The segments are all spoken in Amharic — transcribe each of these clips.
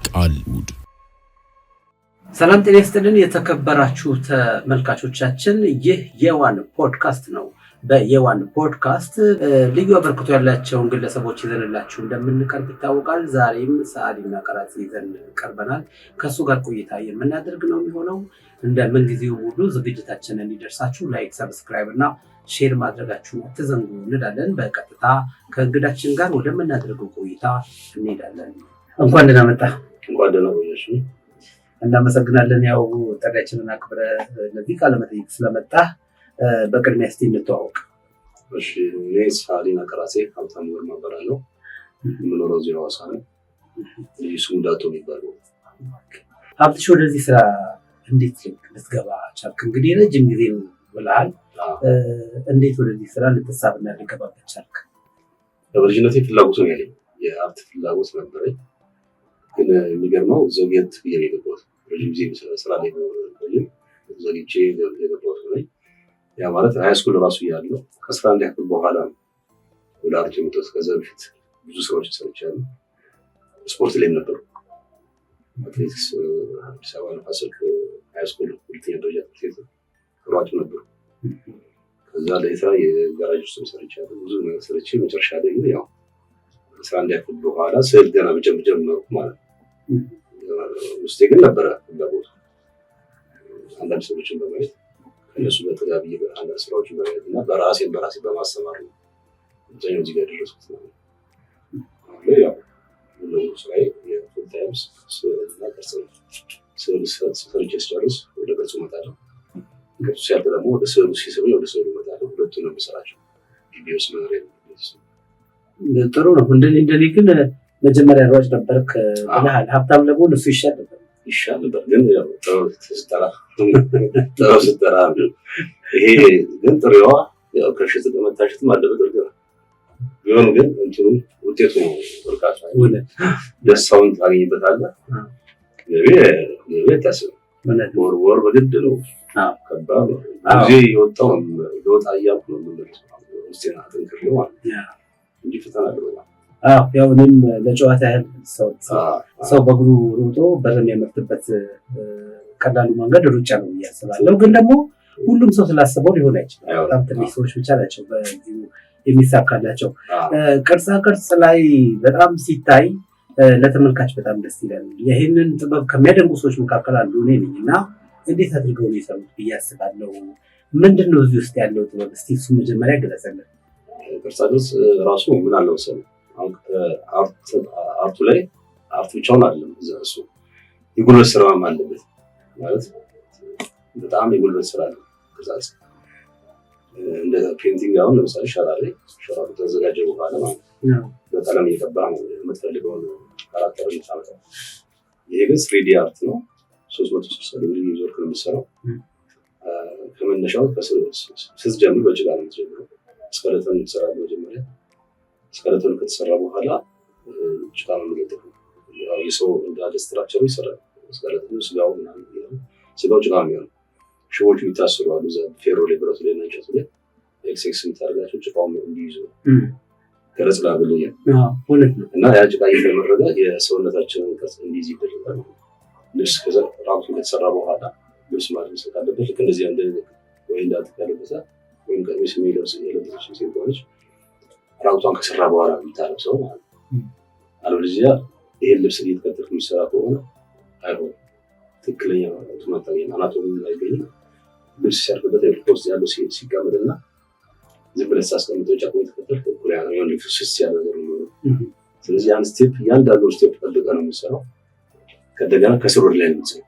ቃልውድ ሰላም ጤና ይስጥልን የተከበራችሁ ተመልካቾቻችን፣ ይህ የዋን ፖድካስት ነው። በየዋን ፖድካስት ልዩ አበርክቶ ያላቸውን ግለሰቦች ይዘንላችሁ እንደምንቀርብ ይታወቃል። ዛሬም ሰዓሊና ቀራጺ ይዘን ቀርበናል። ከሱ ጋር ቆይታ የምናደርግ ነው የሚሆነው። እንደ ምንጊዜው ሁሉ ዝግጅታችንን እንዲደርሳችሁ ላይክ፣ ሰብስክራይብ እና ሼር ማድረጋችሁን አትዘንጉ እንላለን። በቀጥታ ከእንግዳችን ጋር ወደምናደርገው ቆይታ እንሄዳለን። እንኳን ደህና መጣ። እንኳን ደህና ቆያሽ። እናመሰግናለን። ያው ጥሪያችንን አክብረህ ለዚህ ቃለ መጠይቅ ስለመጣ በቅድሚያ እስቲ እንተዋወቅ። እሺ፣ እኔ ሰዓሊና ቀራጺ ሀብታሙ ግርማ እባላለሁ። የምኖረው እዚህ ሐዋሳ ነው። ልዩ ስሙ ዳቶ የሚባለው። ሀብትሽ፣ ወደዚህ ስራ እንዴት ልትገባ ቻልክ? እንግዲህ ረጅም ጊዜ ነው ብለሃል። እንዴት ወደዚህ ስራ ልትሳብና ልትገባበት ቻልክ? በልጅነቴ ፍላጎቱ ነው ያለኝ፣ የአርት ፍላጎት ነበረኝ። ግን የሚገርመው ዘግየት ብዬ ነው የገባሁት። ረጅም ጊዜ ስራ ላይ ዘግቼ የገባሁት ሆነኝ። ያ ማለት ሃይስኩል ራሱ እያለሁ ከ11 ያክል በኋላ ወደ አርት የመጣሁት። ከዛ በፊት ብዙ ስራዎች ሰርቻለሁ። ስፖርት ላይ ነበሩ። አትሌቲክስ አዲስ አበባ ንፋስ ስልክ ሃይስኩል ሁለተኛ ደረጃ ትምህርት ቤት ሯጭ ነበሩ። ከዛ ለስራ የጋራጅ ውስጥ ሰርቻለሁ። ብዙ ነገር ሰርቼ መጨረሻ ላይ ግን ያው 11 ያክል በኋላ ስዕል ገና ጀመርኩ ማለት ነው። ውስጤ ግን ነበረ ፍላጎቱ። አንዳንድ ሰዎችን በማየት ከእነሱ በተጋቢ አንዳንድ ስራዎችን በማየት እና በራሴ በማስተማር ነው አብዛኛው እዚህ ጋር ደረስኩት ማለት ነው። አሁን ያው ሁሉም ስራዬ የፉል ታይም ስዕልና ቅርጽ ነው። ስዕል ሰርቼ ስጨርስ ወደ ቅርጹ እመጣለሁ። ቅርጹ ሲያልቅ ደግሞ ወደ ስዕሉ ሲስበኝ ወደ ስዕሉ እመጣለሁ። ሁለቱን ነው የምሰራቸው። ግቢ ውስጥ መኖሪያ ነው። ጥሩ ነው። እንደኔ ግን መጀመሪያ ሯጭ ነበርክ ብለሃል። ሀብታም ለመሆን እሱ ይሻል ነበር። ግን ያው ጥሩ ስትጠራ ይሄ ግን ጥሬዋ ያው ከሽት መታሸትም አለበት። ቢሆን ግን እንትኑ ውጤቱ ነው ወርቃታ ደስታውን ታገኝበታለህ። ገቢ ታስብ ወር በግድ ነው። ከባድ ነው። ጊዜ የወጣው ለወጣ እያልኩ ነው የምመለሰው። ውስጤን አጠንክሬው ማለት ነው እንጂ ፈተና አይደለም። ያው እኔም ለጨዋታ ያህል ሰው በእግሩ ሮጦ በር የሚያመርትበት ቀላሉ መንገድ ሩጫ ነው ብዬ አስባለሁ። ግን ደግሞ ሁሉም ሰው ስላሰበው ሊሆን አይችልም። በጣም ትንሽ ሰዎች ብቻ ናቸው በዚሁ የሚሳካላቸው። ቅርጻ ቅርጽ ላይ በጣም ሲታይ ለተመልካች በጣም ደስ ይላል። ይህንን ጥበብ ከሚያደንቁ ሰዎች መካከል አንዱ እኔ ነኝ እና እንዴት አድርገው ነው የሰሩት ብዬ አስባለሁ። ምንድን ነው እዚህ ውስጥ ያለው ጥበብ? እስቲ እሱ መጀመሪያ ገለጸልን። ቅርጻ ቅርጽ ራሱ ምን አለው መሰለህ፣ አርቱ ላይ አርት ብቻውን አይደለም። እሱ የጉልበት ስራም አለበት ማለት በጣም የጉልበት ስራ ነው። ቅርጻ እንደ ፔንቲንግ አሁን ለምሳሌ ሸራ ላይ ሸራው ተዘጋጀ በኋላ ማለት ነው በቀለም እየቀባህ ነው የምትፈልገውን ካራክተር የምታመጣው። ይሄ ግን 3D አርት ነው። 360 ዲግሪ ዞርክ ነው የምትሰራው። ከመነሻው ስትጀምር በጭቃ ነው የምትጀምረው። ስኬለተን ትሰራለህ መጀመሪያ። ስኬለተኑ ከተሰራ በኋላ ጭቃ ነው የሚለጠፈው። ያው የሰው እንዳለ ስትራክቸሩ ይሰራል። ስኬለተኑ ስጋው ምናምን ይላል። ስጋው ጭቃ ነው የሚሆነው። ሽቦቹ የሚታሰሩ አሉ እዛ ፌሮ ላይ ብረቱ ላይ ናቸው ላይ ኤክስ የምታደርጋቸው ጭቃውን እንዲይዙ ገረጽ ላብልኝ እና ያ ጭቃ እየተመረገ የሰውነታችንን ቅርጽ እንዲይዝ ይደረጋል። ልብስ ከዛ ራሱ ከተሰራ በኋላ ልብስ ማድረግ ካለበት ልክ እንደዚህ አንድ ወይ እንዳትቀለበሳ ወይም ቀሚስ የለበሰች ሴት ሆነች ራቁቷን ከሰራ በኋላ የምታለብሰው ማለት ነው። አለበለዚያ ይሄን ልብስ እየተከተልክ የሚሰራ ከሆነ አይሆንም። ትክክለኛ አናቶሚ አይገኝም። ልብስ ሲያርፍበት ውስጥ ያለው ሲቀመጥና ዝም ብለህ ሳስቀምጠው ጫቁ የተከተልክ እኩል የሆነ ፍስስ ያለ ነገር ነው። ስለዚህ ያን ስቴፕ እያንዳንዱ ስቴፕ ጠብቀህ ነው የምትሰራው። ከእንደገና ከስር ወደ ላይ ነው የምትሰራው።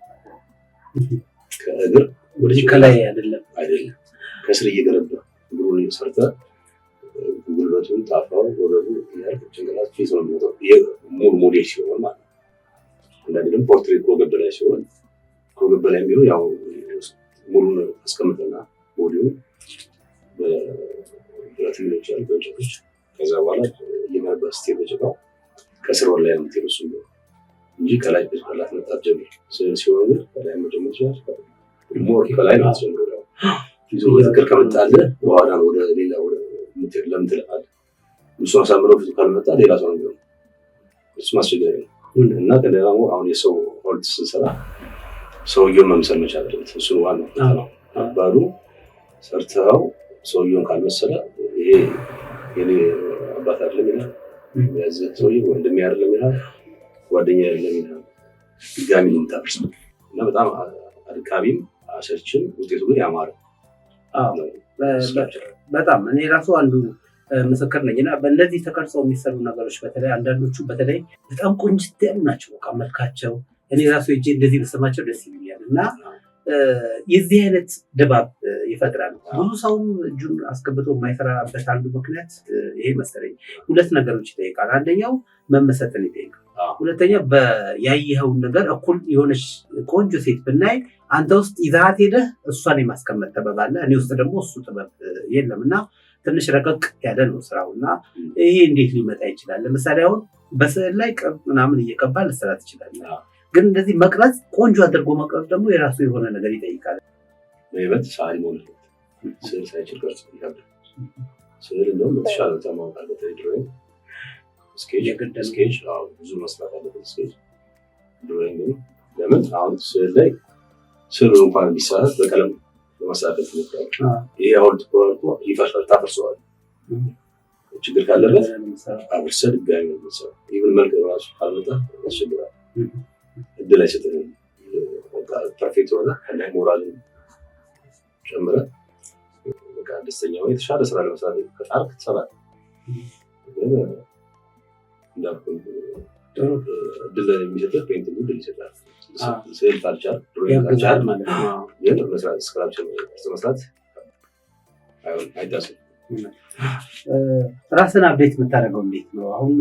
ከእግር ወደዚህ ከላይ አይደለም ከስር እየገነባ እግሩን ሰርተህ ጉልበቱን ታፋውን ወገቡ ያርቅ ጭንቅላት ፊት ነው የሚወጣው። ሙሉ ሞዴል ሲሆን ማለት ነው። አንዳንዴ ደግሞ ፖርትሬት ከወገብ ላይ ሲሆን ከወገብ ላይ የሚሆን ያው ሙሉን አስቀምጠና ቦዲውን በብረት ይችላል በእንጨቶች ከዛ በኋላ እየገነባ ስቴፕ በጭቃው ከስር ወደ ላይ ነው የምትሄደው እሱ እንጂ ከላይ በጭንቅላት መጣት ጀምር ሲሆን ግን ከላይ መጀመር ይችላል። ሞር ከላይ ነው የምትጀምረው። ፊቱ በትክክል ከመጣልህ በኋላ ወደ ሌላ ወደ ምትል ለምትልቃለህ። እሱ አሳምረው ፊቱ ካልመጣ ሌላ ሰው ነው የሚሆነው። እሱ ማስቸጋሪ ነው። እና ከደግሞ አሁን የሰው ሆልት ስንሰራ ሰውየውን መምሰል መቻል አለበት። እሱ ዋናው ነው አባዱ ሰርተው ሰውየውን ካልመሰለ ይሄ የኔ አባት አይደለም ይላል፣ ያዘ ሰውየው ወንድሜ አይደለም ይላል፣ ጓደኛ አይደለም ይላል። ድጋሚ ነው የምታፈርሰው እና በጣም አድካቢም አሰልችም ውጤቱ ግን ያማረ። በጣም እኔ ራሱ አንዱ ምስክር ነኝ እና በእነዚህ ተቀርጸው የሚሰሩ ነገሮች በተለይ አንዳንዶቹ በተለይ በጣም ቆንጅት ያሉ ናቸው። በቃ መልካቸው እኔ ራሱ እጄ እንደዚህ በሰማቸው ደስ ይለኛል እና የዚህ አይነት ድባብ ይፈጥራል። ብዙ ሰውም እጁን አስገብቶ የማይሰራበት አንዱ ምክንያት ይሄ መሰለኝ። ሁለት ነገሮች ይጠይቃል። አንደኛው መመሰጥን ይጠይቃል። ሁለተኛ ያየኸውን ነገር እኩል የሆነች ቆንጆ ሴት ብናይ አንተ ውስጥ ይዛት ሄደህ እሷን የማስቀመጥ ጥበብ አለ፣ እኔ ውስጥ ደግሞ እሱ ጥበብ የለም እና ትንሽ ረቀቅ ያለ ነው ስራው እና ይሄ እንዴት ሊመጣ ይችላል? ለምሳሌ አሁን በስዕል ላይ ቅብ ምናምን እየቀባ ልሰራ ትችላለህ፣ ግን እንደዚህ መቅረጽ ቆንጆ አድርጎ መቅረጽ ደግሞ የራሱ የሆነ ነገር ይጠይቃል። በይበት ሰዓሊ መሆን ስዕል ሳይችል ቅርጽ ይከብዳል። ስዕል እንደውም በተሻለ ተማውቃል። በተለይ ድሮይንግ ስኬች ብዙ መስራት አለበት። ስኬች ድሮይንግ ለምን አሁን ስዕል ላይ ስዕሉ እንኳን ቢሳሳት በቀለም ለማስተካከል ትሞክራለህ። ይሄ ሐውልት እኮ ይፈርሳል፣ ታፈርሰዋለህ። ችግር ካለበት አፍርሰህ ድጋሚ ነው የምትሰራው። ኢቭን መልክ ራሱ ካልመጣ ያስቸግራል፣ እድል አይሰጥህም። ፐርፌክት ሆነ ከላይ ሞራልን ጨምረህ በቃ ደስተኛ ሆነህ የተሻለ ስራ ለመስራት ከጣርክ ትሰራለህ። ግን እንዳልኩህ እድል የሚሰጥህ ፔይንቲንግ እድል ይሰጣል። ስዕል ካልቻልክ ድሮይንግ ካልቻልክ ማለት ነው ግን መስራት ስክራፕቸር መስራት አይታሰብም። ራስን አፕዴት የምታደርገው እንዴት ነው? አሁን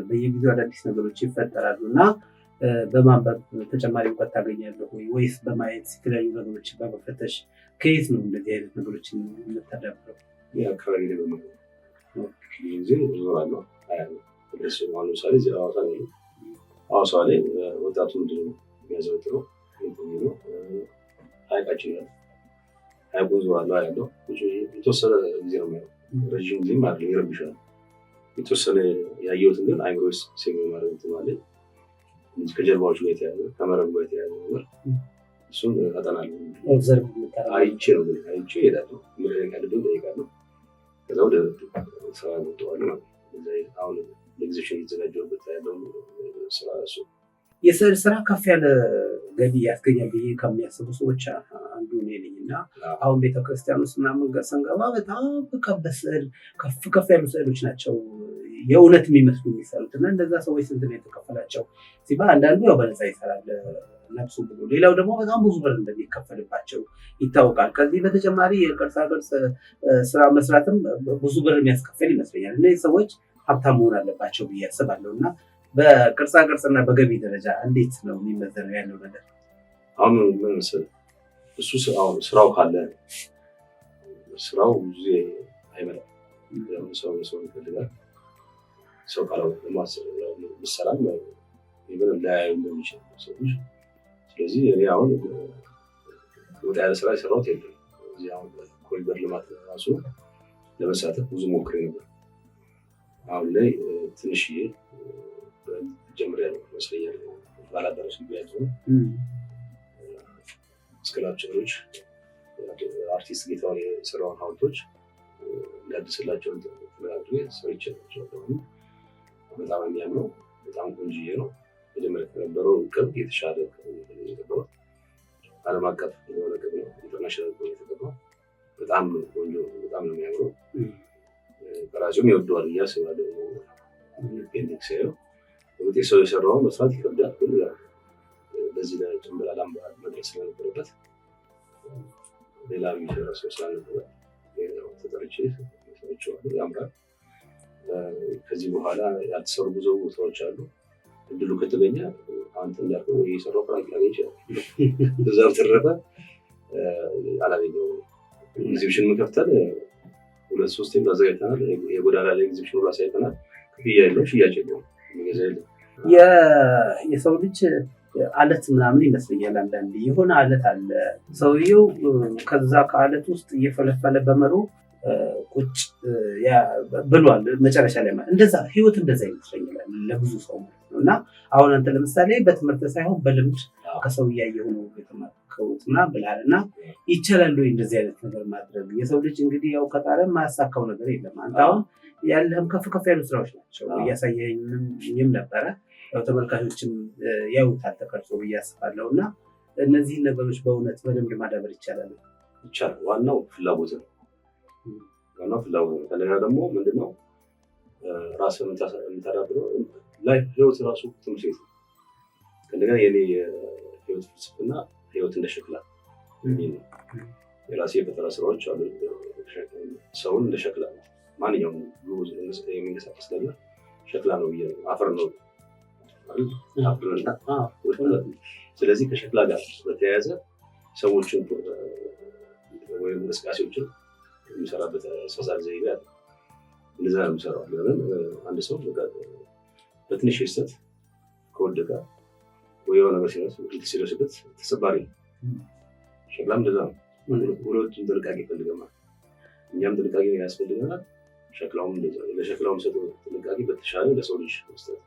በየጊዜው አዳዲስ ነገሮች ይፈጠራሉ እና በማንበብ ተጨማሪ እውቀት ታገኛለህ ወይስ በማየት የተለያዩ ነገሮችን በመፈተሽ ከየት ነው እንደዚህ አይነት ነገሮችን የምታዳብረው? አካባቢ ላይ በመሆን ጊዜ እዞራለሁ አያለሁ። ለምሳሌ እዚህ ሐዋሳ ላይ ወጣቱ ምንድን ነው የሚያዘወትረው? ነው ሀይቃችን ያለ ሀይቁን እዞራለሁ አያለሁ። የተወሰነ ጊዜ ነው የሚያየው፣ ረዥም ጊዜም አይደለም፣ ይረብሻል። የተወሰነ ያየሁትን ግን አይምሮ ሴቭ ማድረግ ትማለኝ። ከጀርባዎቹ ጋር የተያዘ ከመረቡ ጋር የተያዘ ነገር እሱን አጠናለሁ። አይቼ ነው ግን አይቼ እሄዳለሁ። ምንቀልብን ጠይቃለሁ። ከዛ ወደ ስራ ወጥተዋለሁ ማለት ነው። አሁን ለጊዜሽን የተዘጋጀሁበት ያለው ስራ እሱ የስዕል ስራ ከፍ ያለ ገቢ ያስገኛል ብዬ ከሚያስቡ ሰዎች አንዱ እኔ ነኝ እና አሁን ቤተክርስቲያን ውስጥ ምናምን ስንገባ በጣም በስዕል ከፍ ያሉ ስዕሎች ናቸው የእውነት የሚመስሉ የሚሰሩት እና እንደዛ ሰዎች ስንት ነው የተከፈላቸው ሲባል አንዳንዱ ያው በነፃ ይሰራል ነፍሱ ብሎ፣ ሌላው ደግሞ በጣም ብዙ ብር እንደሚከፈልባቸው ይታወቃል። ከዚህ በተጨማሪ የቅርጻ ቅርጽ ስራ መስራትም ብዙ ብር የሚያስከፍል ይመስለኛል። እነዚህ ሰዎች ሀብታም መሆን አለባቸው ብዬ አስባለሁ እና በቅርጻ ቅርጽና በገቢ ደረጃ እንዴት ነው የሚመዘነው ያለው ነገር? አሁን ምን መሰለህ እሱ ስራው ካለ ስራው ብዙ አይመጣም። ሰው ይፈልጋል። ሰው ካለው ምሳሌም ይብን ላይ እንደሚችል ሰዎች። ስለዚህ እኔ አሁን ወደ ያለ ስራ የሰራሁት የለም። እዚህ አሁን ኮሪደር ልማት ራሱ ለመሳተፍ ብዙ ሞክሬ ነበር። አሁን ላይ ትንሽዬ ጀምሬያለሁ ይመስለኛል። ባላደረስ ቢያዙ ስክላፕቸሮች አርቲስት ጌታውን የሰራውን ሐውልቶች እንዳድስላቸው ተመራጭ ሰርቼላቸዋለሁ። በጣም የሚያምረው በጣም ቆንጆዬ ነው። መጀመሪያ ከነበረው ቅብ የተሻለ የነበረው ዓለም አቀፍ የሆነ ቅብ ነው። ኢንተርናሽናል ቅብ የተቀባው በጣም ቆንጆ፣ በጣም ነው የሚያምረው። በራሱም ይወደዋል ብዬ አስባለሁ። ፔንቲንግ ሲያየው በውጤት ሰው የሰራውን መስራት ይከብዳል፣ ግን በዚህ ላይ ጭምር አላማ መድረስ ስለነበረበት ሌላ የሚሰራ ሰው ስላልነበረ ተጠርቼ ሰርቼዋለሁ። ያምራል። ከዚህ በኋላ ያልተሰሩ ብዙ ቦታዎች አሉ። እድሉ ከተገኘ አንተ እንዳልከው ወይ የሰራው ፍራንክ ላገኝ ይችላል። እዛው ተረፈ አላገኘሁም። ኤግዚቢሽን መከፍተል 2-3 አዘጋጅተናል። የጎዳና ላይ ኤግዚቢሽን ሁሉ አሳይተናል። ክፍያ የለውም፣ ሽያጭ የለውም፣ የሚገዛ የለም። የሰው ልጅ አለት ምናምን ይመስለኛል። አንዳንዴ የሆነ አለት አለ ሰውየው ከዛ ከአለት ውስጥ እየፈለፈለ በመሮ ቁጭ ብሏል። መጨረሻ ላይ እንደዛ ህይወት እንደዛ ይመስለኛል ለብዙ ሰው ማለት ነው። እና አሁን አንተ ለምሳሌ በትምህርት ሳይሆን በልምድ ከሰው እያየሁ ነው የተማርከውት ምናምን ብለሃል እና ይቻላል ወይ እንደዚህ አይነት ነገር ማድረግ? የሰው ልጅ እንግዲህ ያው ከጣረ የማያሳካው ነገር የለም። አንተ አሁን ያለህም ከፍ ከፍ ያሉ ስራዎች ናቸው እያሳየኝም ነበረ። ያው ተመልካቾችም ያዩታል ተቀርጾ ብዬ አስባለሁ እና እነዚህን ነገሮች በእውነት በልምድ ማዳበር ይቻላል? ይቻላል። ዋናው ፍላጎት ነው። ከሌላ ደግሞ ምንድነው ራስን የምታዳብረው ላይ ህይወት ራሱ ትምህርት ቤት ነው። ከእንደገና የኔ የህይወት ፍልስፍና ህይወት እንደ ሸክላ የራሴ የፈጠራ ስራዎች አሉ። ሰውን እንደ ሸክላ ነው። ማንኛውም የሚንቀሳቀስ ነገር ሸክላ ነው ብዬ ነው። አፈር ነው አይደል? ስለዚህ ከሸክላ ጋር በተያያዘ ሰዎችን ወይም እንቅስቃሴዎችን የሚሰራበት አስተሳሰብ ዘይቤ አለ። እንደዛ ነው የሚሰራው። ለምን አንድ ሰው በትንሽ ስህተት ከወደቀ ወይ የሆነ ነገር ሲደርስበት ተሰባሪ ነው። ሸክላም እንደዛ ነው። ሁለቱም ጥንቃቄ ይፈልገናል። እኛም ጥንቃቄ ያስፈልገናል። ሸክላውም እንደዛ ነው። ለሸክላውም ሰው ጥንቃቄ በተሻለ ለሰው ልጅ መስጠት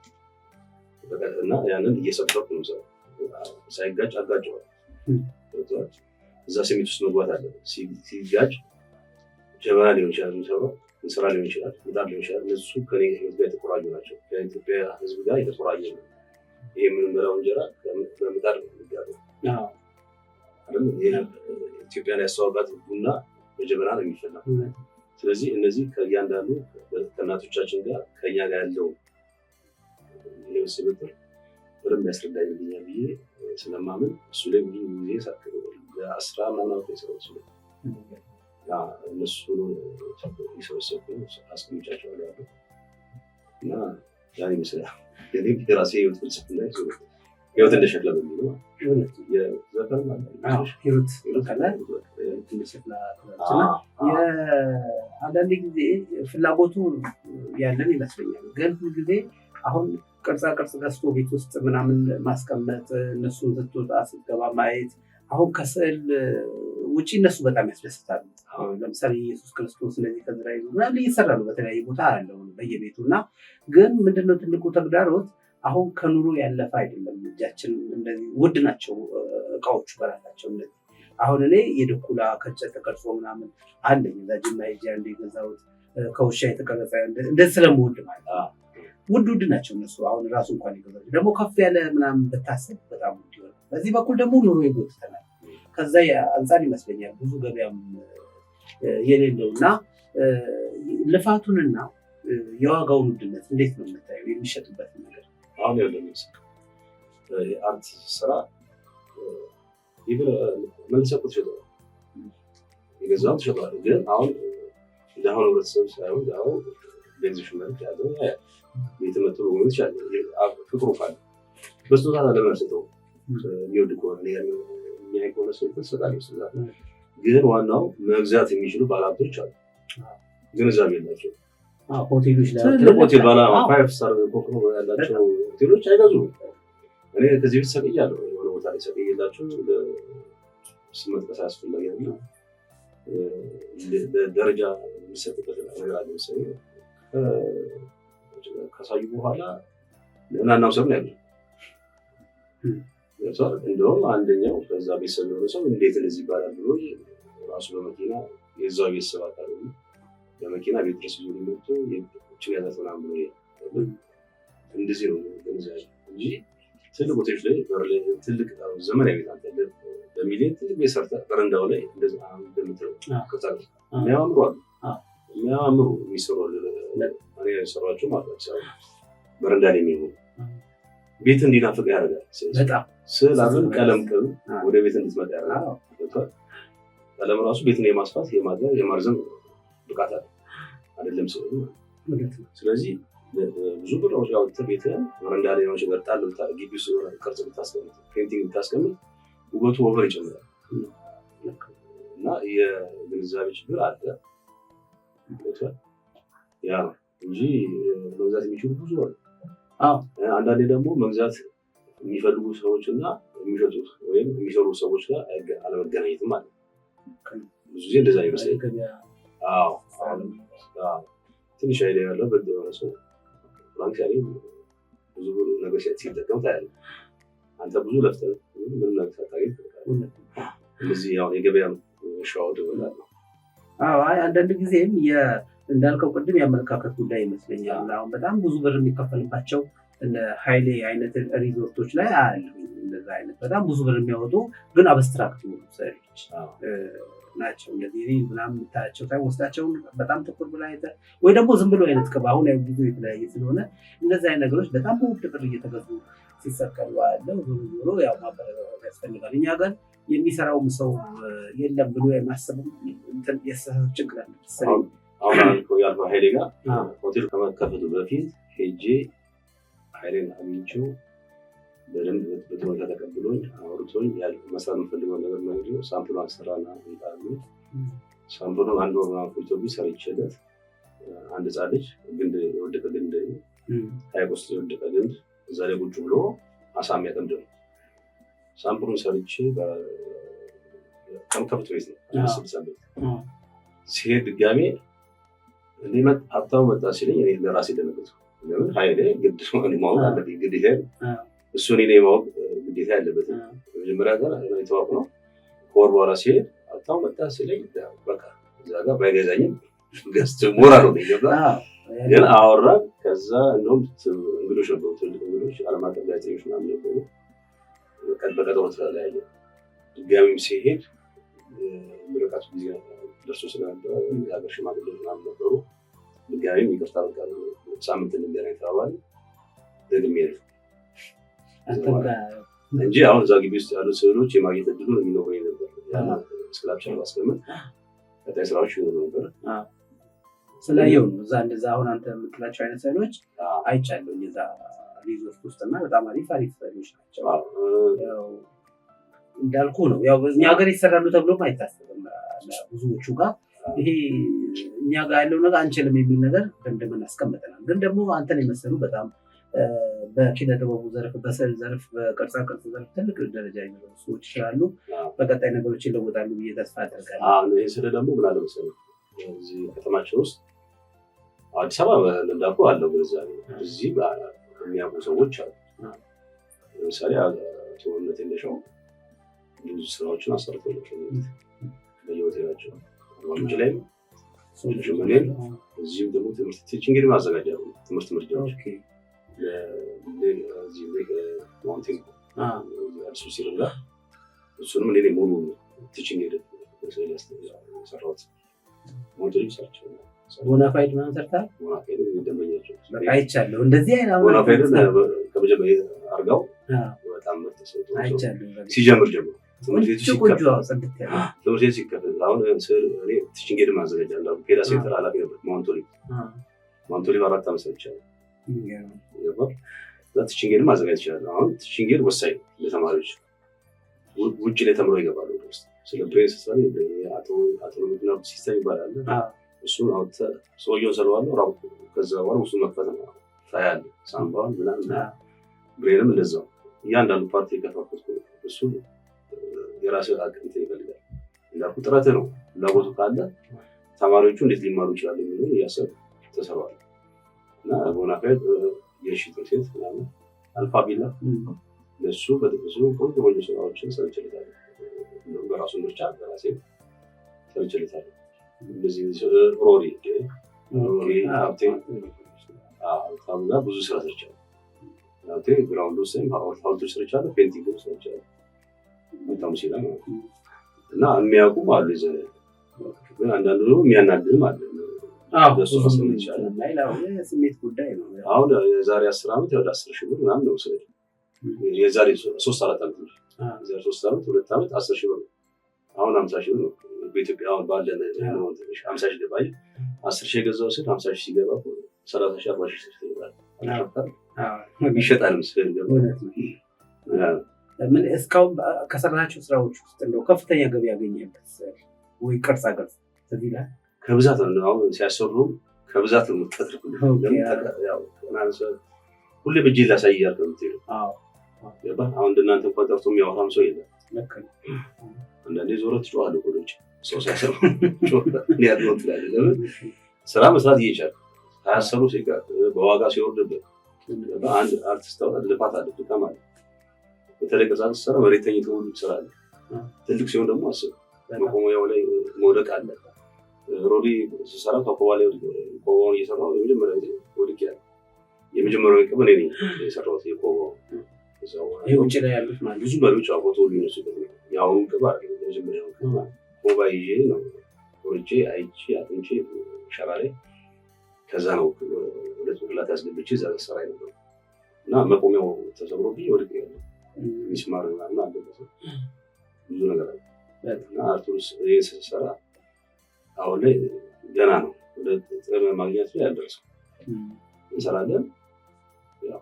እና ያንን እየሰበኩ ነው። ሰው ሳይጋጭ አጋጨዋል። እዛ ስሜት ውስጥ መግባት አለ። ሲጋጭ ጀበና ሊሆን ይችላል የሚሰራው እንስራ ሊሆን ይችላል ምጣድ ሊሆን ይችላል። እነሱ ከኔ ህይወት ጋር የተቆራኙ ናቸው። ከኢትዮጵያ ህዝብ ጋር የተቆራኘ ነው። ይሄ የምንበላው እንጀራ በምጣድ ነው የሚጋጠው። ኢትዮጵያን ያስተዋወቃት ቡና በጀበና ነው የሚፈላው። ስለዚህ እነዚህ ከእያንዳንዱ ከእናቶቻችን ጋር ከኛ ጋር ያለው የህይወት ስብጥር በደንብ ያስረዳኝልኛል ብዬ ስለማምን እሱ ላይ ብዙ ጊዜ ለአስራ ምናምን የሰራው እሱ ላይ እነሱ የሰበሰብኩ አስቀምጫቸዋለሁ እና ያን ይመስላል የራሴ የህይወት ፍልስፍና ህይወት እንደ ሸክላ በሚለው አንዳንድ ጊዜ ፍላጎቱ ያለን ይመስለኛል። ግን ጊዜ አሁን ቅርጻ ቅርጽ ገዝቶ ቤት ውስጥ ምናምን ማስቀመጥ እነሱን ስትወጣ ስትገባ ማየት አሁን ከስዕል ውጪ እነሱ በጣም ያስደስታሉ። ለምሳሌ ኢየሱስ ክርስቶስ እንደዚህ ከእስራኤል ምናምን ይሰራሉ በተለያየ ቦታ ያለው በየቤቱ እና ግን ምንድነው ትልቁ ተግዳሮት አሁን ከኑሮ ያለፈ አይደለም። እጃችን እንደዚህ ውድ ናቸው እቃዎቹ በራሳቸው። እንደዚህ አሁን እኔ የድኩላ ከእንጨት ተቀርጾ ምናምን አንድ ዛ ጅማ ሄጄ አንድ የገዛሁት ከውሻ የተቀረጸ እንደዚህ ስለምወድ ማለት ውድ ናቸው እነሱ። አሁን ራሱ እንኳን ይገዛሉ ደግሞ ከፍ ያለ ምናምን ብታስብ በጣም ውድ ይሆናል። በዚህ በኩል ደግሞ ኑሮ ይጎትተናል። ከዛ አንጻር ይመስለኛል ብዙ ገበያም የሌለው እና ልፋቱንና የዋጋውን ውድነት እንዴት ነው የምታየው? የሚሸጥበት ነገር አሁን ያለው የአርት ስራ መልሰህ ትሸጠዋለህ፣ የገዛውን ትሸጠዋለህ። ግን አሁን እንደአሁን ህብረተሰብ ሳይሆን አሁን ቤንዚሽ መልክ ያለው ቤተመቶ ሆኖ ይችላል። ፍቅሩ ካለ በስጦታ ለመሰጠው የሚወድ ከሆነ የሚያይ ከሆነ ሰው ትሰጣለህ። ግን ዋናው መግዛት የሚችሉ ባለሀብቶች አሉ፣ ግንዛቤ የላቸው። ሆቴሎች ሆቴል ባለ 5 ስታር ኮከብ ያላቸው ሆቴሎች አይገዙም። እኔ ከዚህ በፊት ሰቅያለሁ፣ የሆነ ቦታ ላይ ሰቅዬላቸው መጥቀስ አያስፈልግም እና ደረጃ የሚሰጥበት ነገር አለ መሰለኝ። ካሳዩ በኋላ እናናው ሰው ነው ያለው። እንደውም አንደኛው ከዛ ቤተሰብ የሆነ ሰው እንዴት እንደዚህ ይባላል ብሎ ራሱ በመኪና የዛው ቤተሰብ አካል በመኪና ቤት ድረስ ይዞ ሊመጡ የችን ያዛት ምናምን ብሎ እንደዚህ ነው እንጂ ትልቅ ቦታዎች ላይ ትልቅ ዘመናዊ ቤት አንተ በሚሊዮን ትልቅ ቤት ሰርተህ በረንዳው ላይ እንደዚህ እንደምትለው ቅርጻ የሚያማምሩ አሉ። የሚያማምሩ የሚሰሩ እኔ የሰሯቸው ማለት ነው። በረንዳ ላይ የሚሆኑ ቤት እንዲናፍቅ ያደርጋል። ስዕል አሁን ቀለም ቅብ ወደ ቤት እንድትመጣ ያደርጋል። ቀለም ራሱ ቤትን የማስፋት የማርዘም ብቃት አለ አይደለም ስዕሉ። ስለዚህ ብዙ ብር አውጥተህ ቤትህን በረንዳ ላይ ነው ሸገርጣል ብታደርግ ግቢ ውስጥ የሆነ ቅርጽ ብታስቀምጥ ፔንቲንግ ብታስቀምጥ ውበቱ ኦቨር ይጨምራል። እና የግንዛቤ ችግር አለ ያ ነው እንጂ መግዛት የሚችሉ ብዙ አሉ። አንዳንዴ ደግሞ መግዛት የሚፈልጉ ሰዎች እና የሚሸጡ ወይም የሚሰሩ ሰዎች ጋር አለመገናኘትም አለ። ብዙ ጊዜ እንደዛ ይመስለኛል። ትንሽ አይዲያ ያለው በድ የሆነ ሰው ፍራንክ ያለ ብዙ ነገር ሲጠቀም ታያለህ። አንተ ብዙ ለፍተህ ምንም ነገር ሳታገኝ እንደዚህ ያው የገበያ ሻወር ይሆናል። አንዳንድ ጊዜም እንዳልከው ቅድም የአመለካከት ጉዳይ ይመስለኛል። አሁን በጣም ብዙ ብር የሚከፈልባቸው ኃይሌ አይነት ሪዞርቶች ላይ አያለሁ። እንደዛ አይነት በጣም ብዙ ብር የሚያወጡ ግን አብስትራክት የሆኑ ሰዎች ናቸው። እንደዚህ ምናምን የምታያቸው ሳይሆን ውስጣቸውን በጣም ትኩር ብላ ወይ ደግሞ ዝም ብሎ አይነት ቅብ አሁን ያው ጊዜው የተለያየ ስለሆነ እንደዚህ አይነት ነገሮች በጣም በውድ ብር እየተገዙ ሲሰቀሉ አያለሁ። ዞሮ ያው ማበረታታት ያስፈልጋል። እኛ ጋር የሚሰራውም ሰው የለም ብሎ የማሰብ የአስተሳሰብ ችግር አለ። አሁን ያልኩህ ኃይሌ ጋር ሆቴል ከመከፈቱ በፊት ሄጄ ኃይሌን አግኝቼው በደንብ በጥሞና ተቀብሎኝ አውርቶኝ መስራት የምፈልገው ነገር ነው። ሳምፕሉን አሰራና ይጣሉ። ሳምፕሉን አንድ ወር ምናምን ቆይቶብኝ ሰርቼለት አንድ ህፃን ልጅ ግንድ የወደቀ ግንድ ሐይቅ ውስጥ የወደቀ ግንድ እዛ ላይ ቁጭ ብሎ አሳ የሚያጠምድ ነው። ሳምፕሉን ሰርቼ ከብት ቤት ነው ስብሰቤት ሲሄድ ድጋሜ እንዲመጥ ሀብታሙ መጣ ሲለኝ እኔ ለራሴ ደነገጥኩ። ለምን ኃይሌ ግድ ማወቅ አለብኝ። ግዴታ እሱ እኔ ማወቅ ግዴታ ያለበት መጀመሪያ ጋር የተዋወቅ ነው። ከወር በኋላ ሲሄድ ሀብታሙ መጣ ሲለኝ በቃ እዛ ጋር ባይገዛኝም ገዝቶ ሞራል ነው ይገባ። ግን አወራ። ከዛ እንደውም እንግዶች ነበሩ፣ ትልቅ እንግዶች ዓለም አቀፍ ጋዜጠኞች ምናምን ነበሩ። በቀጠሮ ተለያየ። ድጋሚም ሲሄድ ምርቃቱ ጊዜ ደርሶ ስለነበረ የሀገር ሽማግሌዎች ምናምን ነበሩ። ድጋሚም ይቅርታ በቃ ሳምንት እንገናኝ ተባባልን። ደግሜ ሄድኩ እንጂ አሁን እዛ ግቢ ውስጥ ያሉ ስዕሎች የማግኘት እድሉ የሚኖረኝ ነበር። ስላፕቻር ማስቀመጥ ቀጣይ ስራዎች ይኖሩ ነበር። ስላየው ነው እዛ እንደዛ አሁን አንተ የምትላቸው አይነት ስዕሎች አይቻለሁ እዛ ሪዞርት ውስጥ እና በጣም አሪፍ ስዕሎች ናቸው። እንዳልኩ ነው ያው እኛ ሀገር ይሰራሉ ተብሎም አይታሰብም። ብዙዎቹ ጋር ይሄ እኛ ጋር ያለው ነገር አንችልም የሚል ነገር እንደምን አስቀምጠናል። ግን ደግሞ አንተን የመሰሉ በጣም በኪነ ጥበቡ ዘርፍ፣ በስዕል ዘርፍ፣ በቅርጻ ቅርጽ ዘርፍ ትልቅ ደረጃ የሚደርሱ ሰዎች ይችላሉ። በቀጣይ ነገሮች ይለወጣሉ ብዬ ተስፋ አደርጋለሁ። ይህ ስለ ደግሞ ምን አለ መሰለህ እዚህ ከተማችን ውስጥ አዲስ አበባ እንዳልኩ አለው ግንዛቤ እዚህ የሚያውቁ ሰዎች አሉ። ለምሳሌ ሰውነት እንደሻው ብዙ ስራዎችን አሰርተው በየሆቴላቸው ወንጅ ላይ ምን እዚህም ደግሞ ትምህርት ቲቺንግ ማዘጋጃሉ ትምህርት ምርጫዎች ማውንቴን አዲሱ ሲረዳ እሱንም እኔ ሙሉ ቲቺንግ ሰራሁት። ሞዴል ሰርቻለሁ። ቦናፋይድ ምናምን ሰርተሃል? ቦናፋይድ ደንበኛቸው አይቻለሁ። እንደዚህ አይነት ቦናፋይድ ከመጀመሪያ አድርጋው በጣም አይቻለሁ። ሲጀምር ጀምሮ ትምህርት ቤቱ ሲከፈት አሁን እኔ ቲቺንግ ማዘጋጃለሁ። ፔዳ ሴንተር ኃላፊ ነበር። ማንቶሊ 4 ዓመት ሰርቻለሁ። ቲቺንግ ማዘጋጀት ይችላል። አሁን ቲቺንግ ወሳኝ ለተማሪዎች ውጭ ላይ ተምረው ይገባሉ። ስለ ብሬን ሲስተም አውቶኖሚክ ነርቭ ሲስተም ይባላል። እሱን አውጥተህ ሰውየውን ስለዋለው ራሱ ከዛ በኋላ እሱን መክፈት ነው ታያለህ። ሳምባውን ምናምን ብሬንም እንደዛው እያንዳንዱ ፓርቲ የከፋፈት እሱ የራስህ አቅም ይፈልጋል። እንዳልኩ ጥረትህ ነው። ፍላጎቱ ካለ ተማሪዎቹ እንዴት ሊማሩ ይችላሉ የሚለውን እያሰብህ ተሰራዋል እና ቦናፋይድ የሺቶሴት ምናምን አልፋቢላ ለሱ በጥቅሱ ቆንጆ ስራዎችን ሰርችልታለሁ። በራሱ ምርጫ በራሴ ሰርችልታለሁ። እንደዚህ ሮሪ ሀብቴ ብዙ ስራ ሰርቻለሁ። ሀብቴ ግራውንድ ውስጥ ሀውልቶች ሰርቻለሁ። ፔንቲንግ ሰርቻለሁ። በጣም ሲላ እና የሚያውቁም አሉ። ግን አንዳንዱ ደግሞ የሚያናድድም አለ። ስሜት ጉዳይ ነው። አሁን የዛሬ 10 ዓመት ወደ 10 ሺህ ብር ምናምን ነው ስለ የዛሬ 3-4 ዓመት ነው። የዛሬ 3 ዓመት 2 ዓመት 10 ሺህ ብር ነው። አሁን 50 ሺህ ብር ነው። በኢትዮጵያ አሁን ባለን 50 ሺህ ገባይ 10 ሺህ የገዛው ስል 50 ሺህ ሲገባ 30 ሺህ 40 ሺህ ይገባል። ይሸጣል ምስል ምን እስካሁን ከሰራናቸው ስራዎች ውስጥ እንደው ከፍተኛ ገቢ ያገኘበት ወይ ቅርጻ ቅርጽ ስለዚህ ላይ ከብዛት ነው። አሁን ሲያሰሩ ከብዛት ነው የምትጠጥረው። ሁሌ በእጅ ላሳይ እያልክ ነው የምትሄደው። አሁን እንደናንተ እንኳን ጠርቶ የሚያወራም ሰው የለም። አንዳንዴ ዞረት ትጮኻለህ። ኮዶች ሰው ሲያሰሩ ስራ መስራት እየቻልክ ሳያሰሩ ሲቀር በዋጋ ሲወርድብህ አንድ አርቲስት ልፋት አለ በጣም አለ። በተለይ ከዛ ሰራ መሬት ተኝቶ ሁሉ ይሰራል። ትልቅ ሲሆን ደግሞ አስብ መቆሚያው ላይ መውደቅ አለ። ሮዲ ሲሰራ ከኮባ ላይ ኮባውን እየሰራው የመጀመሪያ ጊዜ ወድቅ ያለ የመጀመሪያው ቅብ እኔ ነኝ የሰራሁት የኮባው ይሄ ውጭ ላይ ያሉት ማለት ብዙ መሪዎች አፎቶ ሊነሱበት ነው። ያው ቅብ አይደል የመጀመሪያው ቅብ ኮባ ይዤ ነው ወርጄ አይቼ አጥንቼ ሸራ ላይ ከዛ ነው ወደ ጭንቅላት ያስገብቼ እዛ ሰራ ነበር እና መቆሚያው ተሰብሮብኝ ወድቄ ያለ ሚስማር ምናምን አለበት ብዙ ነገር አለ እና አርቱስ ይሄን ሲሰራ አሁን ላይ ገና ነው ወደ ጥበብ ማግኘት ላይ ያልደረሰው እንሰራለን። ያው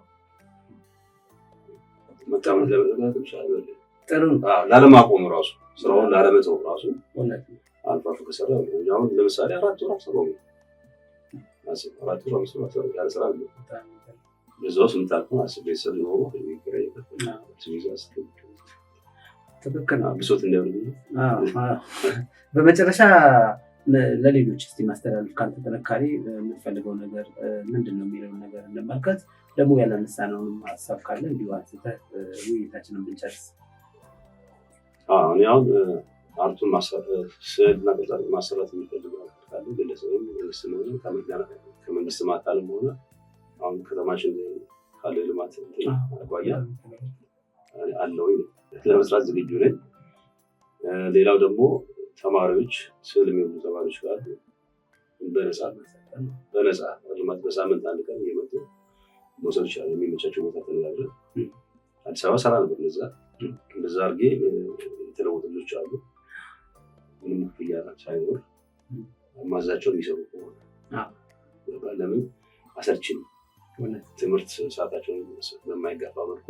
መጣመን ለመጠቃቀም ይችላል ጥሩ ላለማቆም ራሱ ስራውን ላለመተው ራሱ አልፎ አልፎ ከሰራ አሁን ለምሳሌ 4 ወር አሰራው አስብ 4 ወር አሰራው ያለ ስራ ነው በዛው ስንታልኩ አስብ ቤተሰብ ነው የሚከራይበት ትክክል ነው። ብሶት እንደምን በመጨረሻ ለሌሎች እስቲ ማስተላለፍ ካንተ ተነካሪ የምትፈልገው ነገር ምንድን ነው የሚለውን ነገር እንመልከት። ደግሞ ያላነሳነውንም ሀሳብ ካለ እንዲሁ አንስተህ ውይይታችንን ብንጨርስ። እኔ አሁን አርቱን ስዕልና ቅርጻ ማሰራት የሚፈልገው ካለ ግለሰብም ከመንግስት አካልም ሆነ አሁን ከተማችን ካለ ልማት አኳያ አለው ለመስራት ዝግጁ ነኝ። ሌላው ደግሞ ተማሪዎች ስዕል የሚወዱ ተማሪዎች ካሉ በነፃ ልማት በሳምንት አንድ ቀን እየመጡ መውሰድ ይችላሉ። የሚመቻቸው ቦታ ተነጋግረን አዲስ አበባ ሰራ ነበር እንደዛ አድርጌ የተለወጡ ልጆች አሉ። ምንም ክፍያ ሳይኖር ማዛቸው የሚሰሩ ከሆነ ለምን አሰልችም ትምህርት ሰዓታቸውን በማይገፋ መልኩ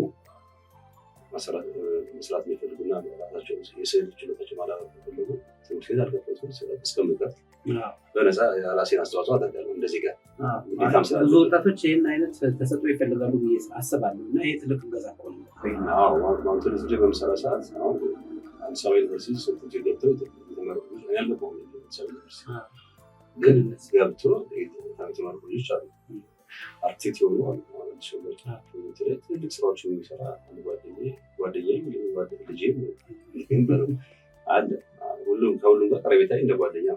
መስራት የሚፈልጉና ራሳቸው የስዕል ችሎታቸው ማዳበር የሚፈልጉ ትምህርት ቤት አልገባቸውም እስከምቀርት በነፃ የራሴን አስተዋጽኦ አደርጋለሁ። እንደዚህ ጋር ብዙ ወጣቶች ይህን አይነት ተሰጥኦ ይፈልጋሉ ብዬ አስባለሁ እና ይህ ትልቅ ገዛ እኮ ነው። ማውንቴን ስ በምሰራ ሰዓት አሁን አዲስ አበባ ዩኒቨርሲቲ ስልት ገብተው የተመረቁ ያልገባው ግን ገብቶ የተመረቁ ልጆች አሉ። አርክቴክት የሆኑ ትልቅ ስራዎችን የሚሰራ ጓደኛዬ ልጄም አለ። ከሁሉም ጋር ቀረቤታ እንደ ጓደኛ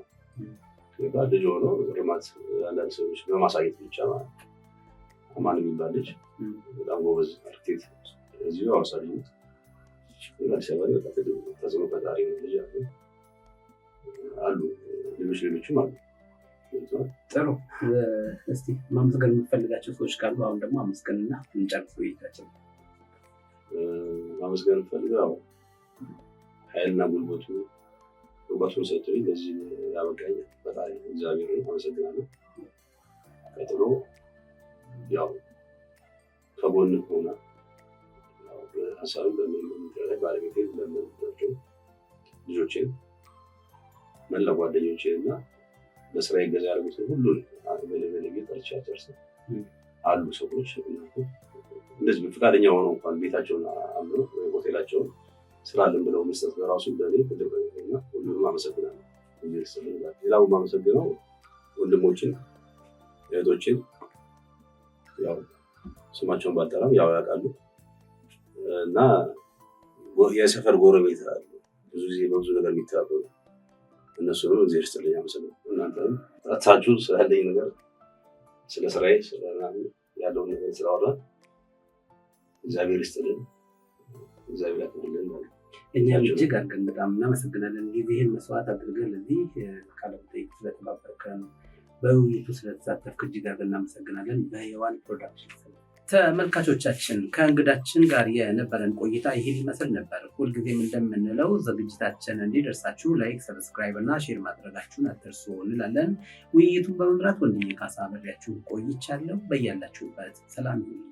ልጅ ሆኖ ልማት አንዳንድ ሰዎች በማሳየት ብቻ አማን የሚባል ልጅ በጣም ጎበዝ አርክቴክት እዚሁ ሐዋሳ ልጅ አዲስ አበባ ላይ ተጽዕኖ ፈጣሪ ልጅ አሉ። ሌሎችም አሉ። ጥሩ እስቲ ማመስገን የምትፈልጋቸው ሰዎች ካሉ አሁን ደግሞ አመስገንና እንጨርስ ውይይታችን። ማመስገን የምፈልገው ኃይልና ጉልበቱ እውቀቱን ሰጥቶኝ ለዚህ ያበቃኝ ፈጣሪ እግዚአብሔርን አመሰግናለሁ። ቀጥሎ ያው ከጎን ሆና ሀሳብን በሚደረግ ባለቤቴን ለምንወዳቸው ልጆቼን መላ ጓደኞቼን እና በስራ ይገዛ ያደርጉትን ሁሉን በሌቤ ጠርቻ ጨርሰ አሉ ሰዎች እንደዚህ ፈቃደኛ ሆነው እንኳን ቤታቸውን አምነው ሆቴላቸውን ስራልን ብለው መስጠት በራሱ በእኔ እና ሁሉንም አመሰግናለሁ። ሌላው የማመሰግነው ወንድሞችን እህቶችን ያው ስማቸውን ባልጠራም ያው ያውቃሉ እና የሰፈር ጎረቤት አሉ ብዙ ጊዜ በብዙ ነገር የሚተባበሩ እነሱንም እግዚአብሔር ይስጥልኝ አመሰግናለሁ። እናንተም ጠርታችሁ ስላለኝ ነገር ስለ ስራዬ ያለውን ነገር ስላወራን እግዚአብሔር ይስጥልኝ እግዚአብሔር ያክብርልን። እኛም እጅግ አድርገን በጣም እናመሰግናለን። ጊዜህን መስዋዕት አድርገን ለዚህ ቃለ መጠይቅ ስለተባበርከን በውይይቱ ስለተሳተፍክ እጅግ አድርገን እናመሰግናለን። በሔዋን ፕሮዳክሽን ተመልካቾቻችን ከእንግዳችን ጋር የነበረን ቆይታ ይሄን ይመስል ነበር። ሁልጊዜም እንደምንለው ዝግጅታችን እንዲደርሳችሁ ላይክ፣ ሰብስክራይብ እና ሼር ማድረጋችሁን አትርሱ እንላለን። ውይይቱን በመምራት ወንድዬ ካሳ አብሬያችሁ ቆይቻለሁ። በያላችሁበት ሰላም ይሁን።